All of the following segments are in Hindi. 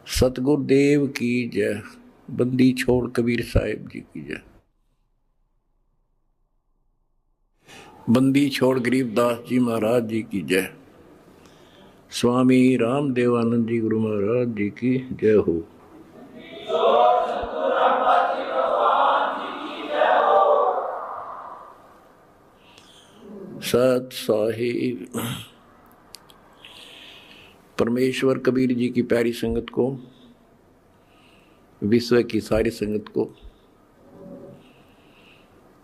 सतगुरुदेव की जय। बंदी छोड़ कबीर साहिब जी की जय। बंदी छोड़ गरीबदास जी महाराज जी की जय। स्वामी रामदेवानंद जी गुरु महाराज जी की जय हो। सत साहिब परमेश्वर कबीर जी की प्यारी संगत को, विश्व की सारी संगत को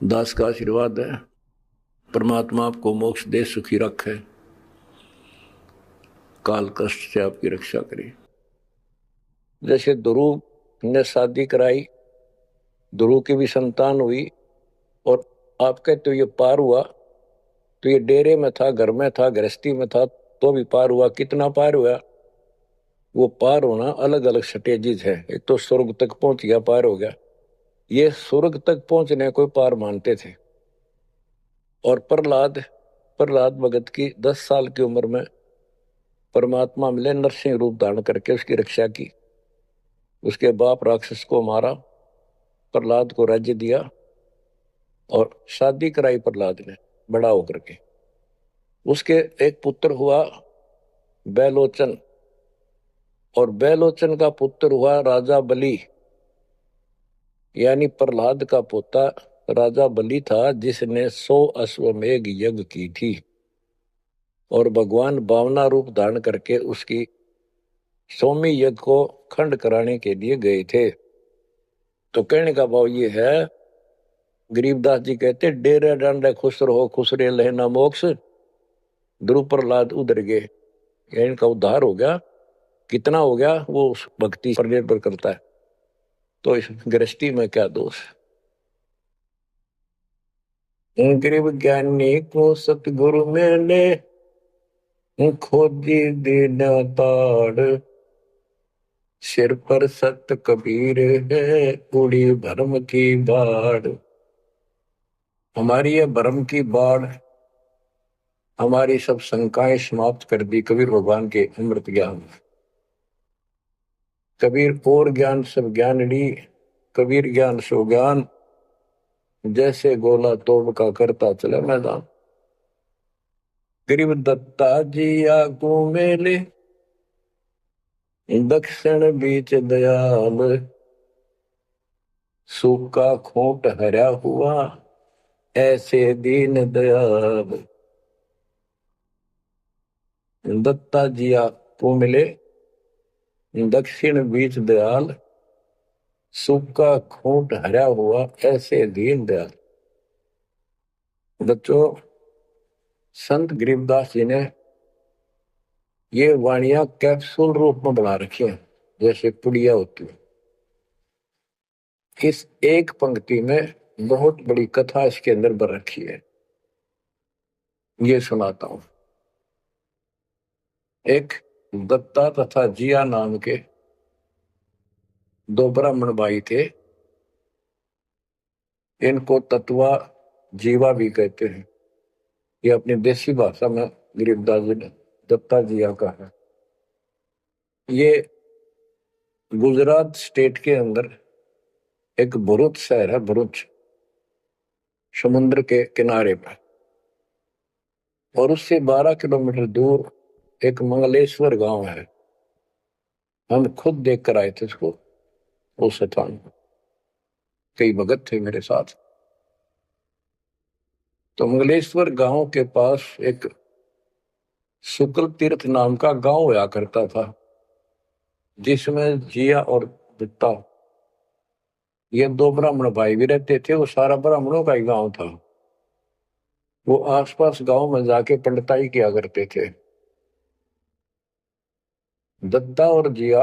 दास का आशीर्वाद है। परमात्मा आपको मोक्ष दे, सुखी रखे, काल कष्ट से आपकी रक्षा करे। जैसे ध्रुव ने शादी कराई, ध्रुव की भी संतान हुई, और आपके तो ये पार हुआ, तो ये डेरे में था, घर में था, गृहस्थी में था, तो भी पार हुआ। कितना पार हुआ? वो पार होना अलग अलग स्टेजेस है। एक तो स्वर्ग तक पहुंच गया, पार हो गया। ये स्वर्ग तक पहुंचने को पार मानते थे। और प्रहलाद प्रहलाद भगत की 10 साल की उम्र में परमात्मा मिले, नरसिंह रूप धारण करके उसकी रक्षा की। उसके बाप राक्षस को मारा, प्रहलाद को राज्य दिया और शादी कराई प्रहलाद ने बड़ा होकर के। उसके एक पुत्र हुआ बैलोचन, और बैलोचन का पुत्र हुआ राजा बलि। यानी प्रहलाद का पोता राजा बलि था, जिसने 100 अश्वमेघ यज्ञ की थी, और भगवान बावना रूप धारण करके उसकी 100वीं यज्ञ को खंड कराने के लिए गए थे। तो कहने का भाव ये है, गरीबदास जी कहते डेरे डांडे खुश रहो, खुश रे लहना मोक्ष। ध्रुव प्रहलाद उधर गए, इनका उद्धार हो गया। कितना हो गया वो उस भक्ति पर निर्भर करता है। तो इस गृहस्थी में क्या दोष? गरीब ज्ञानी को सतगुरु मैंने खोजी दीना ताड़। सिर पर सत कबीर है, उड़ी भरम की बाढ़। हमारी ये भरम की बाढ़ हमारी सब शंकाएं समाप्त कर दी कबीर भगवान के अमृत ज्ञान। कबीर और ज्ञान सब ज्ञानड़ी, कबीर ज्ञान सो ज्ञान, जैसे गोला तोड़ का करता चले मैदान। गरीब दत्ता जी आगू मेले, दक्षिण बीच दयाल। सूखा खोट हरा हुआ, ऐसे दीन दयाल। दत्ता जी आपको मिले, दक्षिण बीच दयाल। सूखा खोट हरा हुआ, ऐसे दीन दयाल। बच्चों, संत गरीबदास जी ने ये वाणियां कैप्सूल रूप में बना रखी हैं, जैसे पुड़िया होती है। इस एक पंक्ति में बहुत बड़ी कथा इसके अंदर भर रखी है। ये सुनाता हूं। एक दत्ता तथा जिया नाम के 2 ब्राह्मण भाई थे। इनको तत्वा जीवा भी कहते हैं। ये अपनी देसी भाषा में गरीबदास जी ने दत्ता जिया का है। ये गुजरात स्टेट के अंदर एक भरूच शहर है, भरूच, समुद्र के किनारे पर। और उससे 12 किलोमीटर दूर एक मंगलेश्वर गांव है। हम खुद देख कर आए थे उसको, उस स्थान को। कई भगत थे मेरे साथ। तो मंगलेश्वर गांव के पास एक शुक्ल तीर्थ नाम का गांव हुआ करता था, जिसमें जिया और दत्ता, ये 2 ब्राह्मण भाई भी रहते थे। वो सारा ब्राह्मणों का ही गांव था। वो आसपास गांव में जाके पंडिताई किया करते थे। दत्ता और जिया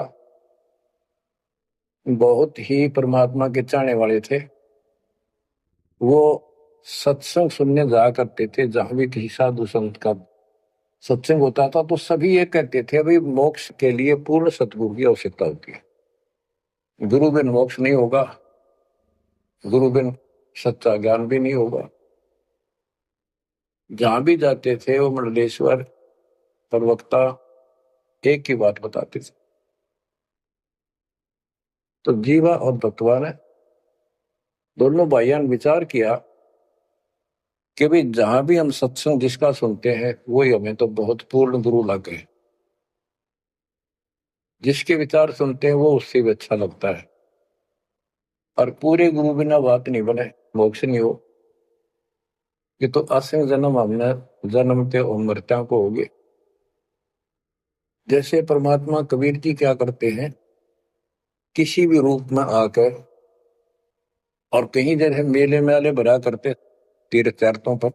बहुत ही परमात्मा के चाहने वाले थे। वो सत्संग सुनने जाया करते थे। जहां भी किसी साधु संत का सत्संग होता था, तो सभी ये कहते थे, भाई मोक्ष के लिए पूर्ण सतगुरु की आवश्यकता होती है। गुरु बिन मोक्ष नहीं होगा, गुरु बिन सच्चा ज्ञान भी नहीं होगा। जहां भी जाते थे वो मंडलेश्वर प्रवक्ता एक ही बात बताते थे, तो जीवा और दत्तवा ने दोनों भाइयों ने विचार किया कि भाई जहां भी हम सत्संग जिसका सुनते हैं वही हमें तो बहुत पूर्ण गुरु लगे। जिसके विचार सुनते हैं वो उससे भी अच्छा लगता है। और पूरे गुरु बिना बात नहीं बने, मोक्ष नहीं हो। ये तो असंग जन्म हमने जन्मते और मरत्या को होगे। जैसे परमात्मा कबीर जी क्या करते हैं, किसी भी रूप में आकर, और कहीं जैसे मेले मेले भरा करते तीर्थ यात्रों पर,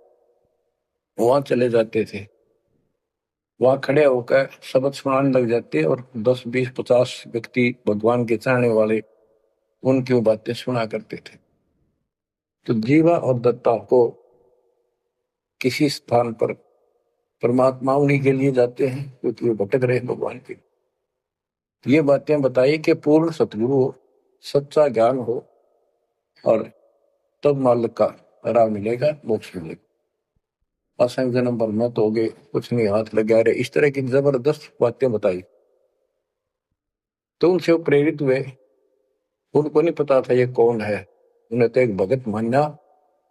वहां चले जाते थे। वहां खड़े होकर शब्द सुनाने लग जाते और 10 20 50 व्यक्ति भगवान के चाहने वाले उनकी बातें सुना करते थे। तो जीवा और दत्ता को किसी स्थान पर परमात्मा उन्हीं के लिए जाते हैं क्योंकि वो भटक रहे भगवान के। ये बातें बताई कि पूर्ण सतगुरु हो, सच्चा ज्ञान हो, और तब मालिक का राह मिलेगा, मोक्ष मिलेगा। असंग जन्म पर मत हो गए, कुछ नहीं हाथ लगा रहे, इस तरह की जबरदस्त बातें बताई। तो उनसे वो प्रेरित हुए। उनको नहीं पता था ये कौन है। उन्हें तो एक भगत माना,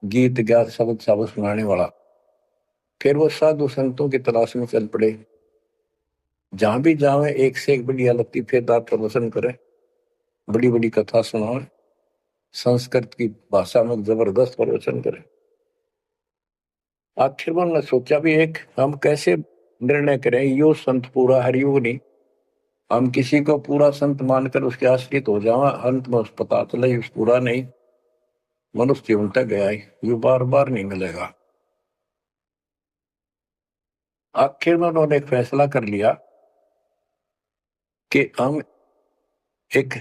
गीत गा शब्द शब्द सुनाने वाला। फिर वो साधु संतों की तलाश में चल पड़े। जहां भी जावे एक से एक बड़ी लतीफेदार प्रवचन करे, बड़ी बड़ी कथा सुनाए, संस्कृत की भाषा में जबरदस्त प्रवचन करे। आखिर में उन्होंने सोचा भी एक हम कैसे निर्णय करें, यो संत पूरा हरियो नहीं। हम किसी को पूरा संत मानकर उसके आश्रित हो जावा, अंत में पता चला ये पूरा नहीं, मनुष्य जीवन तक गया ही, ये बार बार नहीं मिलेगा। आखिर में उन्होंने एक फैसला कर लिया कि हम एक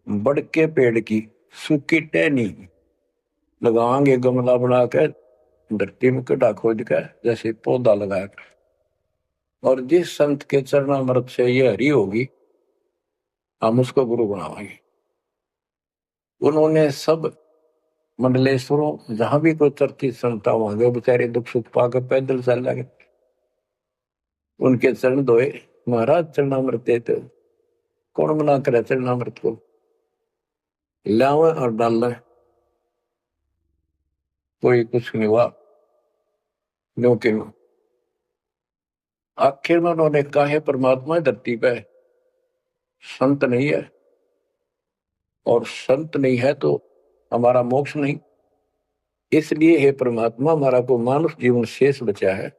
बड़ के पेड़ की सूखी टहनी लगाएंगे, गमला बनाकर धरती में गड्ढा खोद कर जैसे पौधा लगाया। और जिस संत के चरणामृत से ये हरी होगी, हम उसको गुरु बनाएंगे। उन्होंने सब मंडलेश्वरों जहां भी कोई चर्चित संत वहां गए, बेचारे दुख सुख पाकर पैदल चल लगे, उनके चरण धोए। महाराज चरणामृत देते, कौन मना करे चरणामृत को, लावे और डाल। कोई कुछ नहीं हुआ, क्योंकि आखिर में उन्होंने कहा है परमात्मा धरती पे संत नहीं है, और संत नहीं है तो हमारा मोक्ष नहीं। इसलिए हे परमात्मा, हमारा को मानुष जीवन शेष बचा है,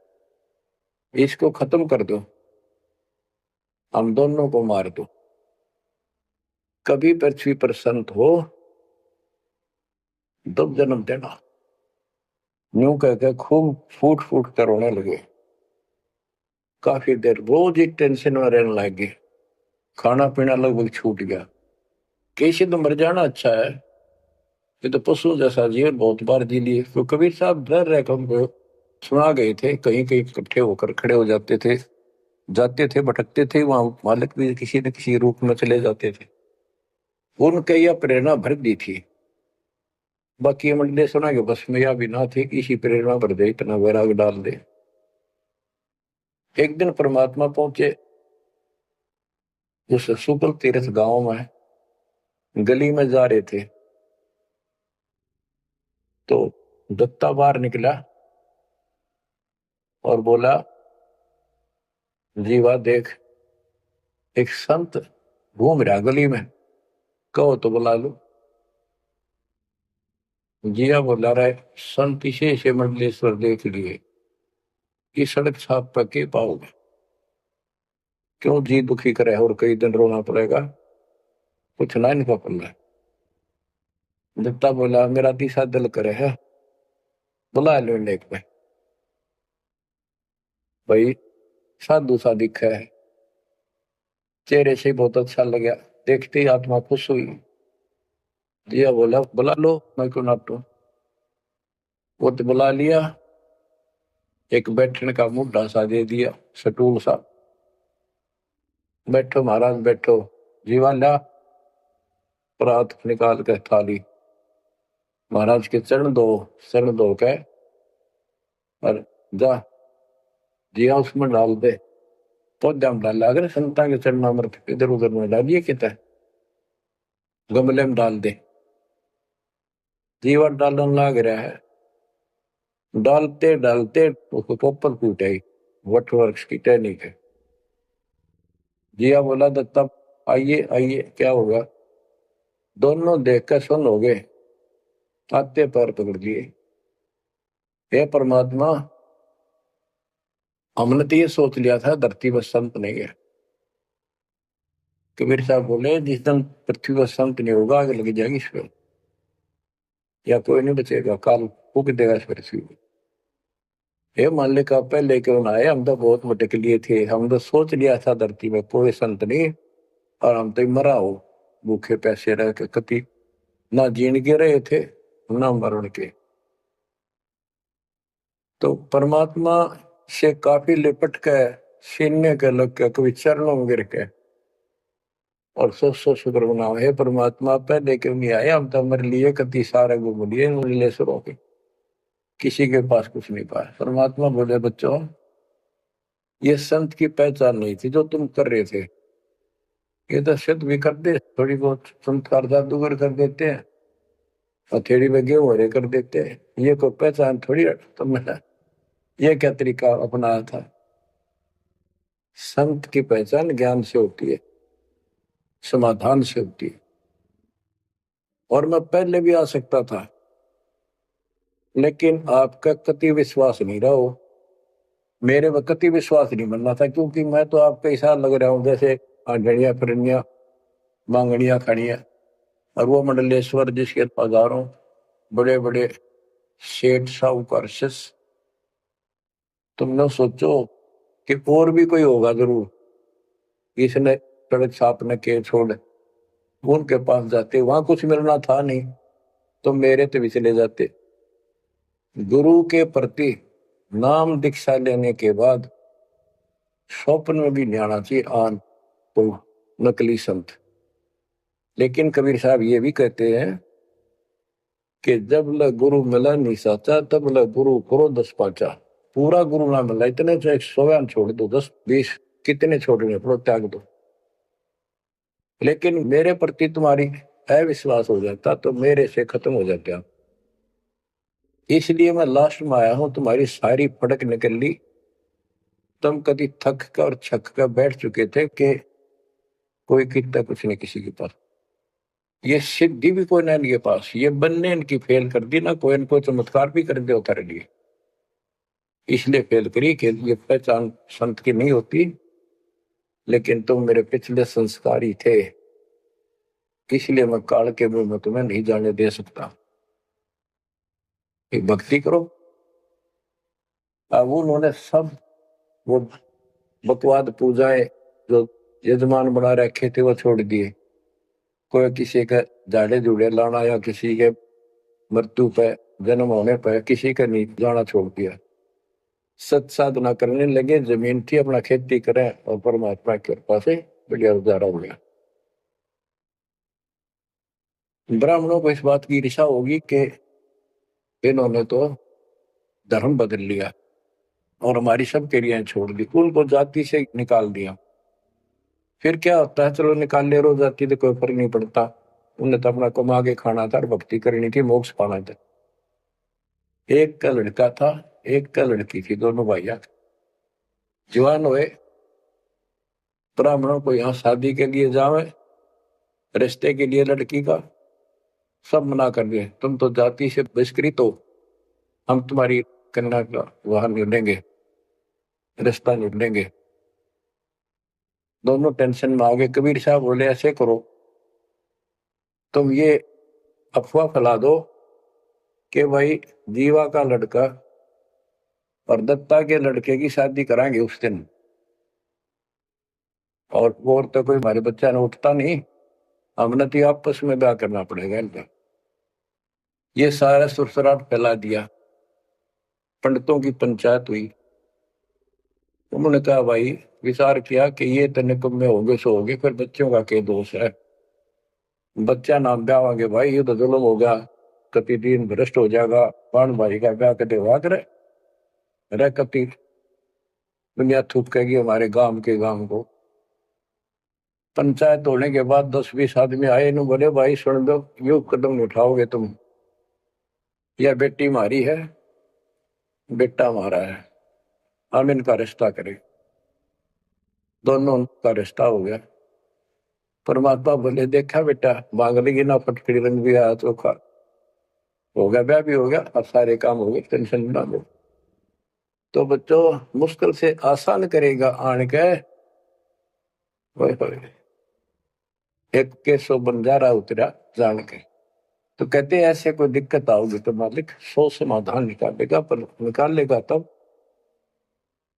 इसको खत्म कर दो, हम दोनों को मार दो। कभी पृथ्वी पर संत हो तब जन्म देना। यूं कहकर खूब फूट फूट कर रोने लगे। काफी देर रोज ही टेंशन में रहने लगे, खाना पीना लगभग छूट गया। कैसे तो मर जाना अच्छा है, ये तो पशु जैसा जीवन बहुत बार जी लिए। तो कबीर साहब डर रहे हमको सुना गए थे, कहीं कहीं इकट्ठे होकर खड़े हो जाते थे भटकते थे, वहां मालिक भी किसी न किसी रूप में चले जाते थे। उनके यह प्रेरणा भर दी थी। बाकी ये मंडले सुना के बस में यह भी ना थे कि इसी प्रेरणा भर दे, इतना वैराग डाल दे। एक दिन परमात्मा पहुंचे उस सुकल तीर्थ गांव में, गली में जा रहे थे तो दत्ता बाहर निकला और बोला, जीवा देख, एक संत घूम रहा गली में, कहो तो बुला लो। जिया बोला रहे, संत इसे से मंडलेश्वर देख लिए, कि सड़क छाप पर के पाओगे, क्यों जी दुखी करे और कई दिन रोना पड़ेगा, कुछ ना इनका पल्ला। दत्ता बोला, मेरा दिशा दिल करे है, बुला लो लेक में। भाई साधु सा दिखा है, चेहरे से बहुत अच्छा लगा, देखते ही आत्मा खुश हुई। जिया बोला, बुला लो, मैं क्यों नाटू। वो तो बुला लिया, एक बैठने का मुद्दा सा दे दिया, सटूल सा। बैठो महाराज बैठो। जीवा ला परात निकाल के थाली, महाराज के चरण दो के और जा जिया उसमें डाल दे। पौधा में डाला, अगर संता के चरणामृत इधर उधर में डालिए कितना। गमले में डाल दे, जीवा डालन लाग रहा है, डालते डालते उसको पोपल फूट आई, वट वृक्ष की टहनी के। जिया बोला दत्ता आइए आइए, क्या होगा? दोनों देखकर सुन हो गए, आते पैर पकड़ लिए। हे परमात्मा, हमने तो ये सोच लिया था धरती पर संत नहीं है। कबीर साहब बोले जिस दिन पृथ्वी पर संत नहीं होगा आगे लग जाएगी इस पर, या कोई नहीं बचेगा, काल फूक देगा इस पृथ्वी को। हे मालिक आप पहले क्यों ना आए? हम तो बहुत भटक लिए थे, हम तो सोच लिया था धरती में कोई संत नहीं, और हम तो मरा हो भूखे पैसे रह के, कति ना जीण के रहे थे ना मरण के। तो परमात्मा से काफी लिपट के सीने के लग के कभी चरणों में गिर के और सौ शुक्र बनाओ, हे परमात्मा पहले क्यों नहीं आए? हम तो हमारे लिए कति सारे घूम लिए नीलेश्वरों के, किसी के पास कुछ नहीं पाया। परमात्मा बोले बच्चों, ये संत की पहचान नहीं थी जो तुम कर रहे थे, ये तो सिद्ध भी कर दे, थोड़ी बहुत चमत्कार जादूगर कर देते हैं, हथेड़ी में गेहूं हरे कर देते हैं, ये कोई पहचान थोड़ी। तो मैंने ये क्या तरीका अपनाया था? संत की पहचान ज्ञान से होती है, समाधान से होती है। और मैं पहले भी आ सकता था, लेकिन आपका कति विश्वास नहीं रहा हो, मेरे में कति विश्वास नहीं बनना था, क्योंकि मैं तो आपका हिसाब लग रहा हूं जैसे आंधड़िया फिरनिया मांगड़िया खड़िया, और वो मंडलेश्वर जिसके हजारों बड़े बड़े सेठ साहूकार शिष्य। तुमने सोचो कि और भी कोई होगा जरूर, इसने सड़क छापने के छोड़ उनके पास जाते, वहां कुछ मिलना था नहीं तो मेरे तो भी चले जाते। गुरु के प्रति नाम दीक्षा लेने के बाद स्वप्न में भी नहीं आना चाहिए आन कोई नकली संत। लेकिन कबीर साहब ये भी कहते हैं कि जब ल गुरु मिला नहीं साचा, तब ल गुरु करो 10 पाचा। पूरा गुरु ना मिला, इतने तो 100 छोड़ दो, 10 20 कितने छोड़ने पड़ो, त्याग दो। लेकिन मेरे प्रति तुम्हारी अविश्वास हो जाता तो मेरे से खत्म हो जाते आप। इसलिए मैं लास्ट में आया हूं, तुम्हारी सारी फड़क निकल ली, तुम कभी थक कर और छक कर बैठ चुके थे कि कोई कितना कुछ नहीं किसी के पास, ये सिद्धि भी कोई ना इनके पास, ये बनने इनकी फेल कर दी ना, कोई इनको चमत्कार भी कर दे उतारे लिए, इसलिए फेल करी कि ये पहचान संत की नहीं होती। लेकिन तुम मेरे पिछले संस्कारी थे, इसलिए मैं काल के मुंह में तुम्हें नहीं जाने दे सकता। एक भक्ति करो। अब उन्होंने सब वो बकवाद पूजाएं जो यजमान बना रखे थे वो छोड़ दिए। कोई किसी का झाड़े जुड़े लाना या किसी के मृत्यु पे जन्म होने पर किसी का नहीं जाना छोड़ दिया, सत साधना करने लगे, जमीन थी अपना खेती करें और परमात्मा की कृपा से बढ़िया गुजारा हो गया। ब्राह्मणों को इस बात की ईर्ष्या होगी कि इन्होंने तो धर्म बदल लिया और हमारी सब क्रियाएं छोड़ दी, उनको जाति से निकाल दिया। फिर क्या होता है, चलो निकाल ले रो जाति तो कोई फर्क नहीं पड़ता, उन्हें तो अपना कमा के खाना था और भक्ति करनी थी, मोक्ष पाना था। एक का लड़का था, एक का लड़की थी, दोनों भैया जवान हुए। ब्राह्मणों को यहाँ शादी के लिए जावे, रिश्ते के लिए लड़की का सब मना कर दिए, तुम तो जाति से बहिष्कृत हो, हम तुम्हारी कन्या का वहां नहीं लेंगे, रिश्ता नहीं लेंगे। दोनों टेंशन में आ गए। कबीर साहब बोले ऐसे करो, तुम ये अफवाह फैला दो कि भाई जीवा का लड़का और दत्ता के लड़के की शादी कराएंगे उस दिन, और तो कोई हमारे बच्चा ने उठता नहीं, हमने तो आपस में ब्याह करना पड़ेगा इनका। ये सारा सुरसराट फैला दिया, पंडितों की पंचायत हुई। उन्होंने कहा भाई विचार किया कि ये तो निकम्मे होंगे सो होंगे, फिर बच्चों का क्या दोष है, बच्चा नाम ब्याह भाई ये तो जुल्म होगा, कति दिन भ्रष्ट हो जाएगा, पान भाई का ब्याह कदे हुआ करे, रह कति दुनिया थूकेगी हमारे गांव के गांव को। पंचायत होने के बाद 10-20 आदमी आए, इन्होंने बोले भाई सुन दो, यू कदम उठाओगे तुम, यह बेटी मारी है, बेटा मारा है, हम इनका रिश्ता करें। दोनों का रिश्ता हो गया। परमात्मा बोले देखा बेटा, मांग लेगी ना, फटकड़ी रंग भी आया तो खा हो गया, ब्याह भी हो गया, अब सारे काम हो गए, टेंशन ना लो। तो बच्चों मुश्किल से आसान करेगा आन के, एक के 100 बंजारा उतरा जान के। तो कहते हैं ऐसे कोई दिक्कत आओगी तो मालिक 100 समाधान निकालेगा, पर निकालेगा तब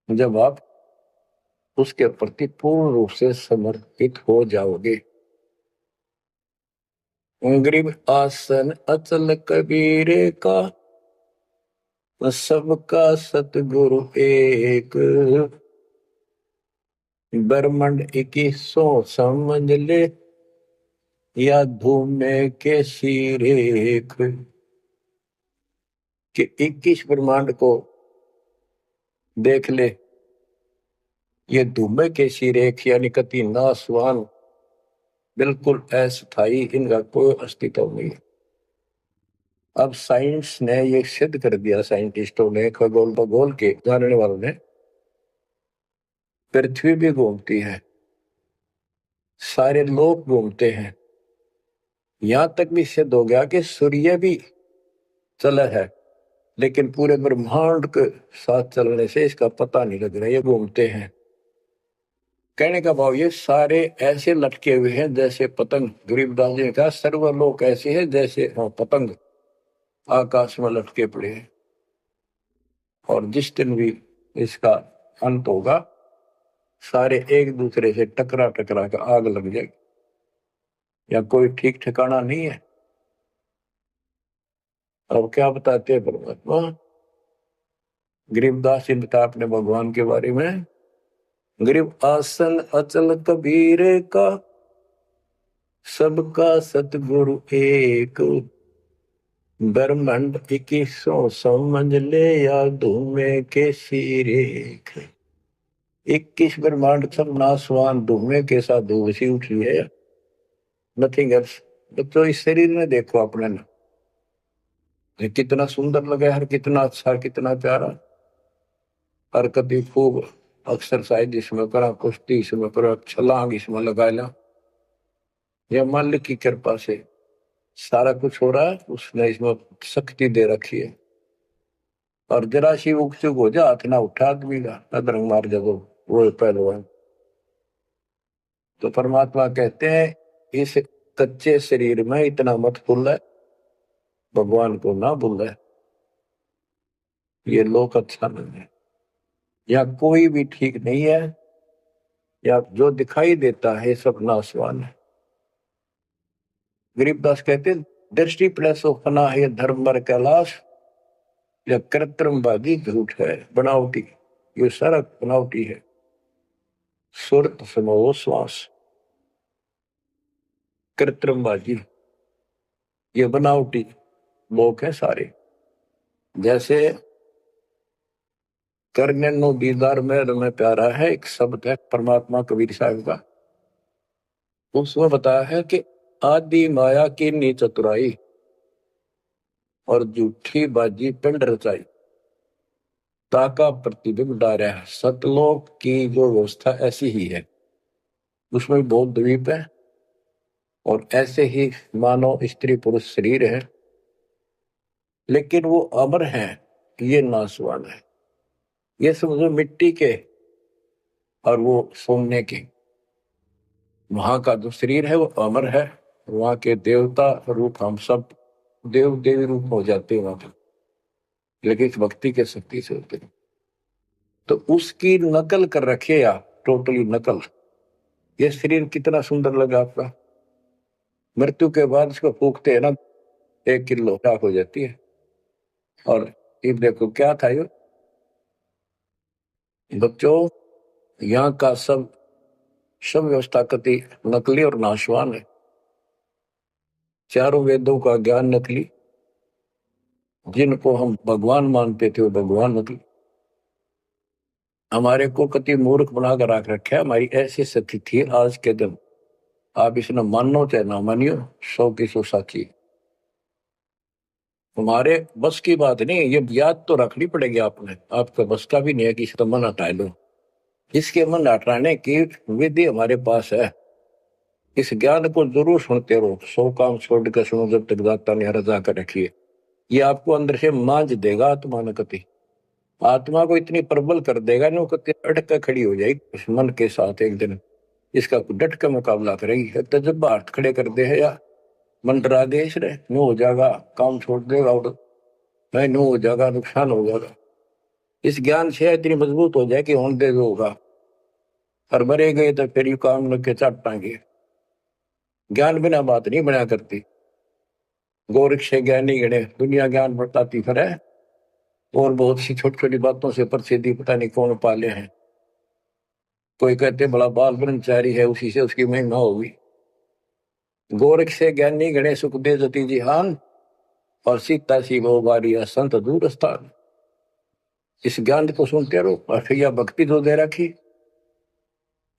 जब आप उसके प्रति पूर्ण रूप से समर्पित हो जाओगे। गरीब आसन अचल कबीरे का, सबका सतगुरु एक, ब्रह्मंड 2100 समझ ले, या धूमे के सिरेख। कि 21 ब्रह्मांड को देख ले, ये धूमे के सिरेख यानी कति नासवान, बिल्कुल अस्थायी, इनका कोई अस्तित्व नहीं है। अब साइंस ने ये सिद्ध कर दिया, साइंटिस्टों ने, खगोल भगोल के जानने वालों ने, पृथ्वी भी घूमती है, सारे लोग घूमते हैं, यहां तक भी सिद्ध हो गया कि सूर्य भी चला है, लेकिन पूरे ब्रह्मांड के साथ चलने से इसका पता नहीं लग रहा, ये घूमते हैं। कहने का भाव ये सारे ऐसे लटके हुए हैं जैसे पतंग। गरीबदास जी ने कहा सर्वलोक ऐसे है जैसे पतंग आकाश में लटके पड़े हैं, और जिस दिन भी इसका अंत होगा सारे एक दूसरे से टकरा टकरा कर आग लग जाएगी, या कोई ठीक ठिकाना नहीं है। अब क्या बताते हैं परमात्मा? गरीबदास जी बता अपने भगवान के बारे में, गरीब आसन अचल कबीर का, सबका सतगुरु एक, ब्रह्मांड 2100 समझ ले, या धूमे के सिरेख। 21 ब्रह्मांड सब नासवान, धूमे के साथ धूल सी उठी है, नथिंग एल्स। तो इस शरीर में देखो अपने ना, कितना सुंदर लगा है, कितना अच्छा, कितना प्यारा, और कभी खूब एक्सरसाइज इसमें करा, कुश्ती इसमें करा, छलांग इसमें लगा ला, यह मालिक की कृपा से सारा कुछ हो रहा है, उसने इसमें शक्ति दे रखी है। और जरा सी उग चुक हो जा, हाथ ना उठा आदमी का, अदरंग मार जब वो पहलवान। तो परमात्मा कहते हैं इस कच्चे शरीर में इतना मत भूल है, भगवान को ना भूल है, ये लोक अच्छा नहीं है, या कोई भी ठीक नहीं है, या जो दिखाई देता है सब नासवान है। गरीबदास कहते दृष्टि प्लस फना है धर्म बर कैलाश, या कृत्रिमवादी झूठ है, बनावटी, ये सारा बनावटी है। सुरत समो श्वास, कृत्रिमबाजी, ये बनावटी लोग हैं सारे। जैसे करने नो दीदार में प्यारा है, एक शब्द है परमात्मा कबीर साहब का, उसमें बताया है कि आदि माया की नी चतुराई, और झूठी बाजी पिंड रचाई, ताका प्रतिबिंब डारा है। सतलोक की जो व्यवस्था ऐसी ही है, उसमें बहुत द्वीप है, और ऐसे ही मानव स्त्री पुरुष शरीर है, लेकिन वो अमर है, ये नासवान है। ये समझो मिट्टी के और वो सोने के, वहां का जो शरीर है वो अमर है, वहां के देवता रूप हम सब देव देवी रूप हो जाते हैं वहां पर, लेकिन इस भक्ति के शक्ति से होते हैं। तो उसकी नकल कर रखे आप, टोटली नकल। ये शरीर कितना सुंदर लगा आपका, मृत्यु के बाद इसको फूकते हैं ना, 1 किलो राख हो जाती है। और ये देखो क्या था ये बच्चों, यहाँ का सब सब व्यवस्था कति नकली और नाशवान है। चारों वेदों का ज्ञान नकली, जिनको हम भगवान मानते थे वो भगवान नकली। हमारे को कति मूर्ख बनाकर रख रखा है, हमारी ऐसी स्थिति थी आज के दिन। आप इसने मानो चाहे ना मानियो, 100 की 100 साची। हमारे बस की बात नहीं, ये याद तो रखनी पड़ेगी आपने, आपका बस का भी नहीं है कि इसका मन हटा लो। इसके मन हटाने की विधि हमारे पास है। इस ज्ञान को जरूर सुनते रहो, 100 काम छोड़ कर सुनो जब तक दाता ने रजा कर रखिए। ये आपको अंदर से मांझ देगा आत्मा न कति। आत्मा को इतनी प्रबल कर देगा ना, कति अटक कर खड़ी हो जाएगी उस मन के साथ। एक दिन इसका डट का मुकाबला करेगी। तो जब हाथ खड़े कर दे है या मन डरा दे इसने, नो हो जाएगा, काम छोड़ देगा और नहीं नो हो जाएगा, नुकसान हो जाएगा। इस ज्ञान से इतनी मजबूत हो जाए कि होने दे जो होगा, और मरे गए तो फिर यू काम लग के चाटांगे। ज्ञान बिना बात नहीं बना करती। गोरख से ज्ञानी गणे दुनिया ज्ञान बताती फिर है, और बहुत सी छोटी छोटी बातों से प्रसिद्धि पता नहीं कौन पाले हैं। कोई कहते बड़ा बाल ब्रह्मचारी है, उसी से उसकी महिमा होगी। गोरख से ज्ञानी गणे सुख दे जति जिहान, और सीता सी वो बारिया संत दूर स्थान। इस ज्ञान को सुनते रहो, अठैया भक्ति जो दे रखी,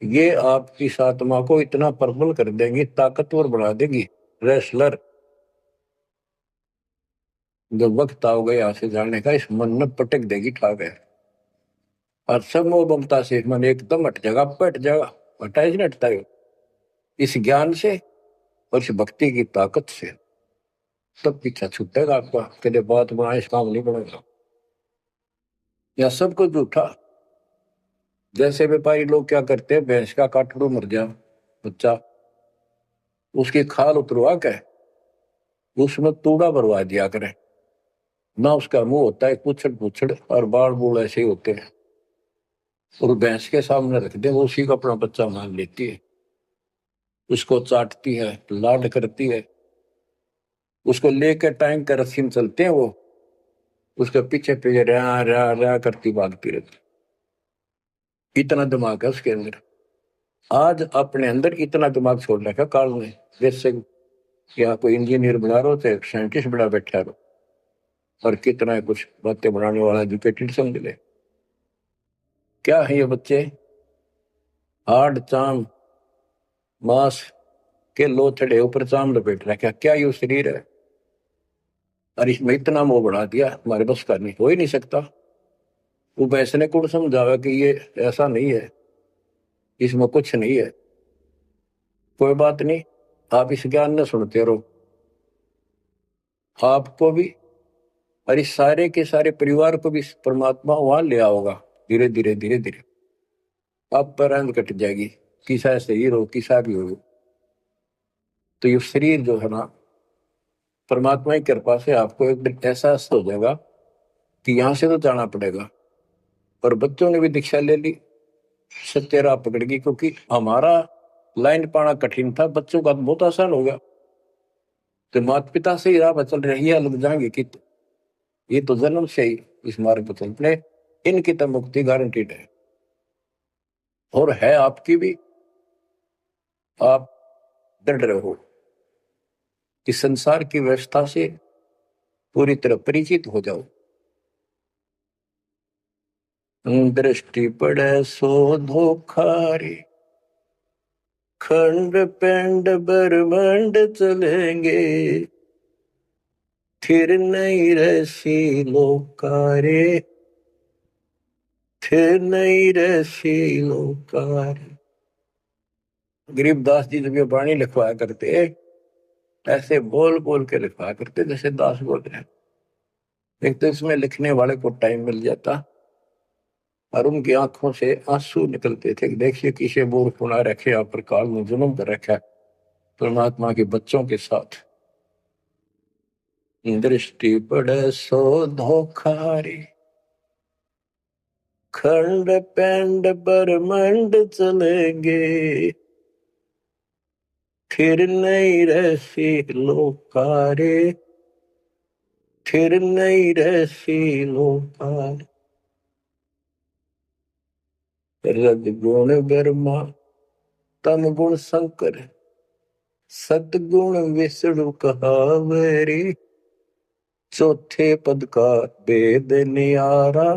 ये आपकी इस आत्मा को इतना प्रबल कर देंगी, ताकतवर बना देगी, रेसलर। जब वक्त आओगे यहाँ से जाने का, इस मन में पटक देगी ठाक है। और सब मोह ममता से मन एकदम हट जाएगा, पट जाएगा। हटा ही नहीं हटता है इस ज्ञान से और इस भक्ति की ताकत से। तब पीछा छूटेगा आपका, कदे बात बनाए इस काम नहीं बनेगा। या सब कुछ झूठा। जैसे व्यापारी लोग क्या करते हैं, भैंस का काटड़ू मर जाए बच्चा, उसकी खाल उतरवा के उसमें तूड़ा भरवा दिया करे ना। उसका मुंह होता है पूछड़ पूछड़, और बाल बूढ़ ऐसे ही होते हैं, और भैंस के सामने रख दे, वो उसी को अपना बच्चा मान लेती है। उसको चाटती है, लाड करती है, उसको लेकर टाइम का रस्सी में चलते हैं वो, उसके पीछे पीछे रहा रहा रहा करती भागती रहती। इतना दिमाग है उसके अंदर। आज अपने अंदर इतना दिमाग छोड़ रखा काल ने। जैसे या कोई इंजीनियर बना रहो, चाहे साइंटिस्ट बना बैठा रहो, और कितना कुछ बातें बनाने वाला एजुकेटेड समझ ले। क्या है ये बच्चे, हार्ड चाम मांस के लोथड़े ऊपर चाम लपेट रखा, क्या ये शरीर है। और इसमें इतना मोह बढ़ा दिया, हमारे बस का नहीं, हो ही नहीं सकता। वो वैसने को समझावा कि ये ऐसा नहीं है, इसमें कुछ नहीं है। कोई बात नहीं, आप इस ज्ञान न सुनते रहो, आपको भी और इस सारे के सारे परिवार को भी परमात्मा वहां ले आओगा। धीरे धीरे धीरे धीरे आप पर रंग कट जाएगी, किसा सही हो किसा भी हो। तो ये शरीर जो है ना, परमात्मा की कृपा से आपको एक दिन एहसास हो जाएगा कि यहां से तो जाना पड़ेगा। और बच्चों ने भी दीक्षा ले ली, सत्य राह पकड़ गई, क्योंकि हमारा लाइन पाना कठिन था, बच्चों का बहुत आसान हो गया। तो माता पिता से ही राह पर चल रही है, लग जाएंगे कि ये तो जन्म से ही इस मार्ग पर चल पड़े, इनकी तो मुक्ति गारंटीड है। और है आपकी भी। आप दृढ़ रहो, इस संसार की व्यवस्था से पूरी तरह परिचित हो जाओ। दृष्टि पड़े सो धोखारी, खंड पेंड ब्रह्मांड चलेंगे, फिर नहीं रसी लोकारे, फिर नहीं रसी लोकारे। गरीबदास जी जब ये वाणी लिखवाया करते, ऐसे बोल बोल के लिखवाया करते जैसे दास बोल रहे हैं। एक तो इसमें लिखने वाले को टाइम मिल जाता, और उनकी आंखों से आंसू निकलते थे। देखिए किसे बोर खुना रखे, आप पर काल में जुल्म कर रखा है परमात्मा के बच्चों के साथ। दृष्टि पड़े सो धोखारी, खंड पेंड ब्रह्मांड चलेंगे, फिर नहीं रसी लोकारे, फिर नहीं रसी लोकारे। रजगुण ब्रह्मा तम गुण शंकर, सतगुण विष्णु कहावरी, चौथे पद का वेद नियारा,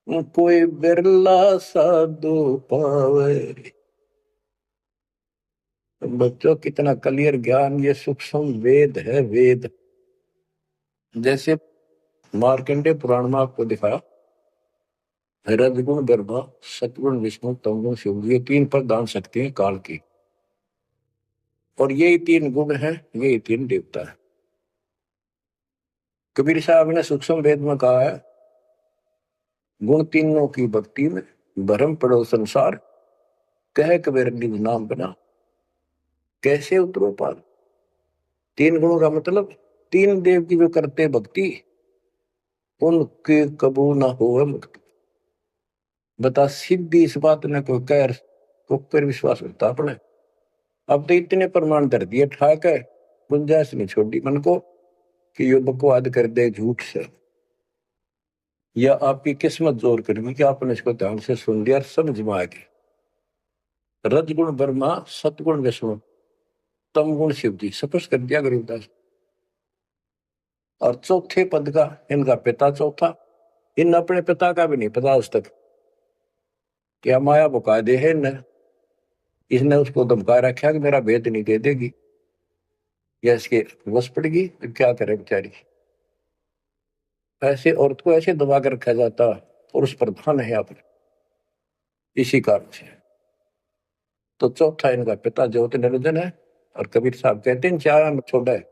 कोई बिरला साधु पावे। बच्चों कितना क्लियर ज्ञान, ये सूक्ष्म वेद है, वेद। जैसे मार्कंडे पुराण में आपको दिखाया, रजगुण ब्रह्मा, सतगुण विष्णु, तमगुण शिव, ये तीन प्रधान शक्ति हैं काल की, और यही तीन गुण हैं, यही तीन देवता है। कबीर साहब ने सूक्ष्म वेद में कहा है, गुण तीनों की भक्ति में भरम पड़ो संसार, कह कबीर निज नाम बना, कैसे उतरो पार। तीन गुणों का मतलब, तीन देव की जो करते भक्ति, उनके कबू ना हो मुक्ति। बता सीधी इस बात ने कोई कह को पर विश्वास होता अपने। अब तो इतने प्रमाण धर दिए ठाक है, गुंजाइश नहीं छोड़ी मन को कि यो बकवाद कर दे झूठ से, या आपकी किस्मत जोर करेगी कि आपने इसको ध्यान से सुन लिया और समझ में आ गया। रजगुण ब्रह्मा, सतगुण विष्णु, तमगुण शिव जी, स्पष्ट कर दिया गरीबदास। और चौथे पद का इनका पिता चौथा, इन अपने पिता का भी नहीं पता आज तक, क्या माया बुका दे है न, इसने उसको धमका रखा कि मेरा भेद नहीं दे देगी, या इसके वश पड़ेगी तो क्या करे बेचारी। ऐसे औरत को ऐसे दबा कर रखा जाता, पुरुष प्रधान है आप, इसी कारण से। तो चौथा इनका पिता ज्योति निरंजन है, और कबीर साहब कहते हैं चार में छोड़ा है,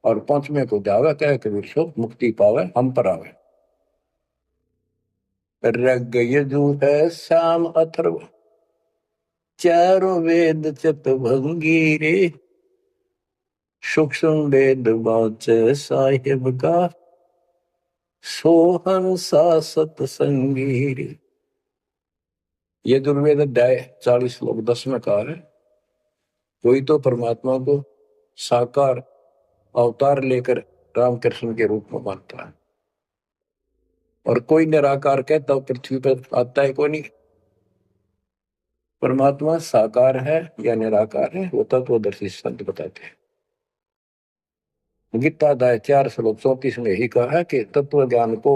और पांचवें को जावे कहे कबीर सो मुक्ति पावे हम पर आवे। रग यजु है श्याम अथर्व, चारों वेद चित भंगी रे, सूक्ष्म वेद बाच साहिब का, सोहन सा सतसंगी रे। ये दुर्वेद अध्याय 40 श्लोक 10 में कहा है, कोई तो परमात्मा को साकार अवतार लेकर रामकृष्ण के रूप में मानता है, और कोई निराकार कहता पृथ्वी पर आता है कोई नहीं। परमात्मा साकार है या निराकार है, वो तत्वदर्शी संत बताते हैं। गीता अध्याय 4 श्लोक 34 में यही कहा है कि तत्व ज्ञान को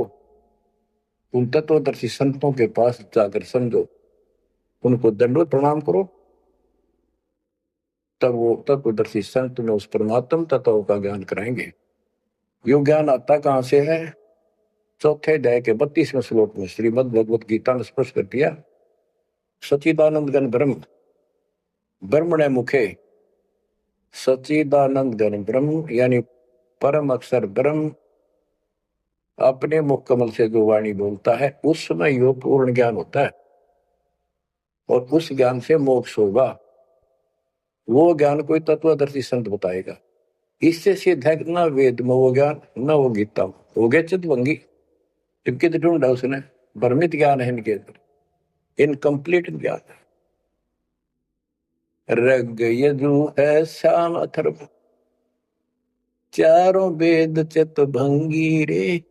उन तत्वदर्शी संतों के पास जाकर समझो, उनको दंडवत प्रणाम करो, तब वो तत्वदर्शी संत में उस परमात्म तत्व का ज्ञान कराएंगे। यो ज्ञान आता कहां से है? चौथे अध्याय के 32वें श्लोक में श्रीमद् भगवत गीता ने स्पष्ट कर दिया, सच्चिदानंद घन ब्रह्म, ब्रह्मणे मुखे, सच्चिदानंद घन ब्रह्म यानी परम अक्षर ब्रह्म अपने मुख कमल से जो वाणी बोलता है, उस समय यो पूर्ण ज्ञान होता है, और उस ज्ञान से मोक्ष होगा। वो ज्ञान कोई तत्वदर्शी संत बताएगा। इससे सिद्ध है ना वेद में वो ज्ञान, न वो गीता में। हो गया चितभंगी, जबकि तो ढूंढा उसने, भ्रमित ज्ञान है इनके अंदर, इनकम्प्लीट ज्ञान। रग यजु है श्याम अथर्व, चारों वेद चित भंगी रे,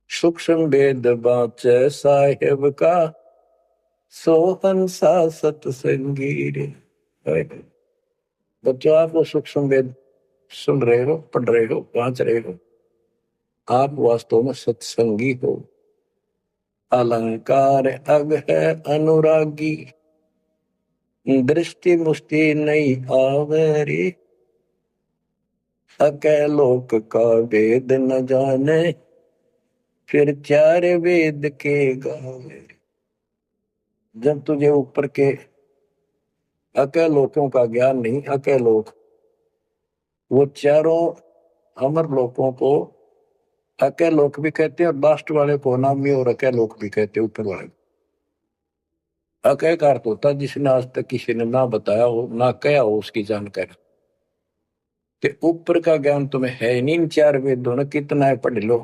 सूक्ष्म वेद बाच साहेब का, सोहन सा सतसंगी रे। बच्चों, आप वो सूक्ष्म वेद सुन रहे हो, पढ़ रहे हो, वांच रहे हो, आप वास्तव में सत्संगी हो। अलंकार अग है अनुरागी, दृष्टि मुष्टि नहीं आवे रे, अकैलोक का वेद न जाने, फिर चार वेद के गावे। जब तुझे ऊपर के अकैलोकों का ज्ञान नहीं, अकैलोक वो चारों अमर लोकों को अकैलोक भी कहते हैं, और लास्ट वाले को नामी और अकैलोक भी कहते हैं, ऊपर वाले। अकय का अर्थ होता है जिसने आज तक किसी ने ना बताया हो, ना कहा हो उसकी जानकारी। कि ऊपर का ज्ञान तुम्हें है नहीं, इन चार वेदों ने कितना है पढ़ लो,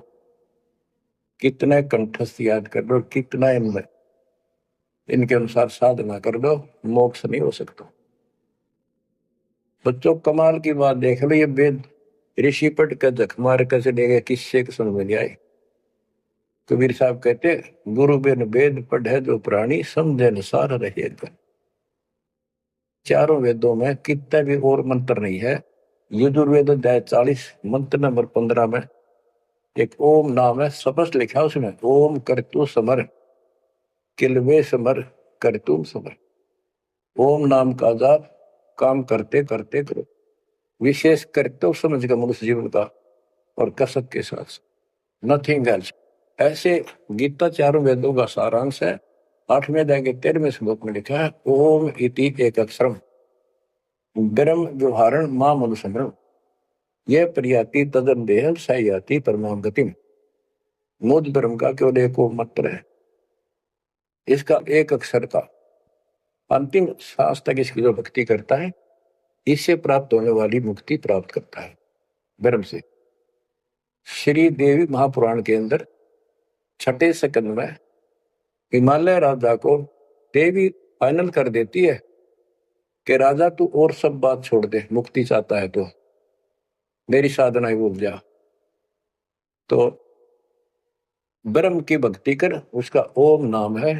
कितना कंठस्थ याद कर लो, कितना इनमें इनके अनुसार साधना कर दो, मोक्ष नहीं हो सकता। बच्चों, कमाल की बात देख लो, ये वेद ऋषि पट का जख मार कैसे देगा, किससे समझ में नहीं आई। कबीर साहब कहते, गुरु बिन वेद पढ़े जो प्राणी, समझे अनुसार रहेगा। चारों वेदों में कितना भी और मंत्र नहीं है। यजुर्वेद अध्याय 40 मंत्र नंबर 15 में एक ओम नाम है, स्पष्ट लिखा है उसमें, ओम करतु समर, किलवे समर, करतुम समर। ओम नाम का जाप काम करते करते करो, विशेष कर तो समझ का मनुष्य जीवन का और कसक के साथ, नथिंग एल्स। ऐसे गीता चारों वेदों का सारांश है। 8वें अध्याय के 13वें श्लोक में लिखा है, ओम इति एक अक्षरम ब्रह्म व्यवहारण मां मनुष्यम यह प्रयाति तदन देह सयाति परमाम गतिम। मुझ ब्रह्म का केवल एक मंत्र है, इसका एक अक्षर का अंतिम सांस तक इसकी जो भक्ति करता है, इससे प्राप्त होने वाली मुक्ति प्राप्त करता है ब्रह्म से। श्री देवी महापुराण के अंदर 6ठे सकंद में हिमालय राजा को देवी फाइनल कर देती है कि राजा तू और सब बात छोड़ दे, मुक्ति चाहता है तो मेरी साधना ही भूल जा, तो ब्रह्म की भक्ति कर। उसका ओम नाम है,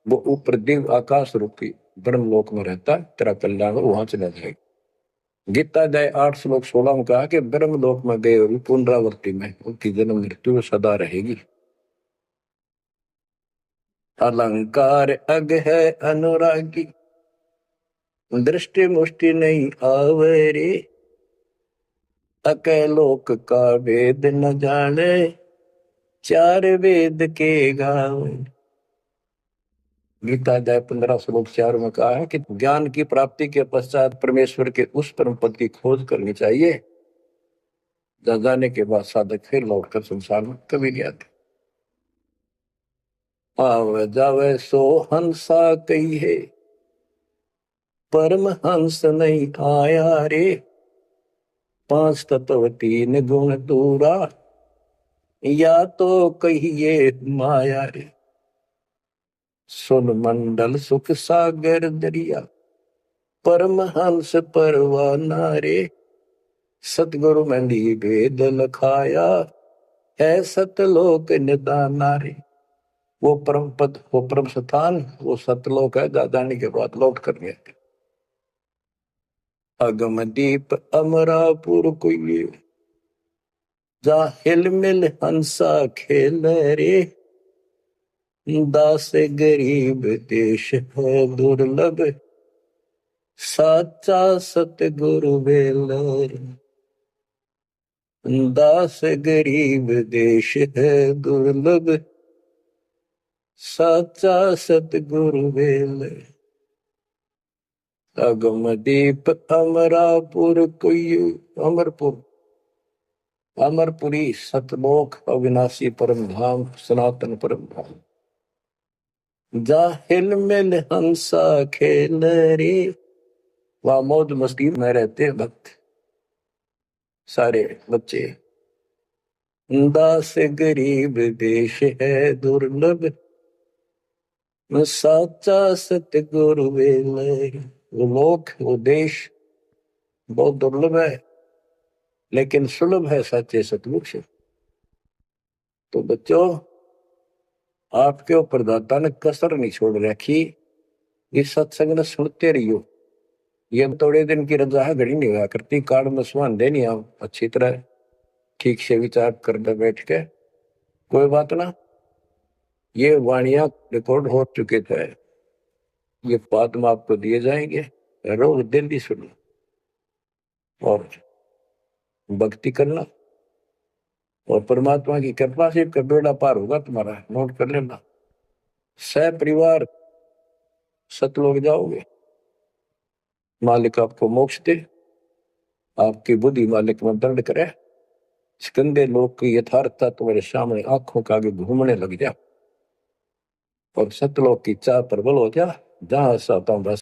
वो ऊपर दिव्य आकाश रूपी ब्रह्मलोक में रहता है, तेरा कल्याण वहां चला जाएगा। गीता अध्याय 8 श्लोक 16 में कहा कि ब्रह्मलोक में गए हुए पुनरावृत्ति में उनकी जन्म मृत्यु सदा रहेगी। अलंकार अग है अनुरागी, दृष्टि मुष्टि नहीं आवरे, अकय लोक का वेद न जाने, चार वेद के गावे। गीता अध्याय 15 श्लोक 4 में कहा है कि ज्ञान की प्राप्ति के पश्चात परमेश्वर के उस परम पद की खोज करनी चाहिए, जहां जाने के बाद साधक फिर लौटकर संसार में कभी नहीं आते। आवे जावे सो हंसा कही है, परम हंस नहीं आया रे, 5 तत्व 3 गुण दूरा, या तो कहिए माया रे। सुन मंडल सुख सागर दरिया, परम हंस परवाना रे, सतगुरु मंदी वेद लखाया, है सतलोक निदाना रे। वो परम पद, वो परम स्थान, वो सतलोक है, जाने के बाद लौट कर गया। अगम दीप अमरापुर कोई, जा हिल मिल हंसा खेल रे, दास गरीब देश है दुर्लभ, साचा सतगुरु बेल। दास गरीब देश है दुर्लभ, साचा सतगुरु बेल। अगम दीप अमरापुर कोई, अमरपुर अमरपुरी सतलोक अविनाशी परम धाम सनातन परम धाम, जा हिल मिल हंसा खेल रे। वहां मौज मस्ती में रहते भक्त सारे बच्चे। दास गरीब देश है दुर्लभ, साचा सतगुरु बेल। वो लोक, वो देश बहुत दुर्लभ है, लेकिन सुलभ है सच्चे सतगुरु से। तो बच्चों, आपके ऊपर दाता ने कसर नहीं छोड़ रखी, इस सत्संग ने सुनते रहियो। ये थोड़े दिन की रजा है, घड़ी नहीं हुआ करती, काल में सुहान देनी आप अच्छी तरह ठीक से विचार करने बैठ के, कोई बात ना। ये वाणियां रिकॉर्ड हो चुके थे, ये बाद में आपको दिए जाएंगे, रोज दिल्ली सुनो और भक्ति करना, और परमात्मा की कृपा से बेड़ा पार होगा तुम्हारा, नोट कर लेना। सह परिवार सतलोक जाओगे, मालिक आपको मोक्ष दे, आपकी बुद्धि मालिक में दंड करे, सिकंदे लोक की यथार्थता तुम्हारे सामने आंखों के आगे घूमने लग जा, और सतलोक की चाह प्रबल हो जा, जहां साता बस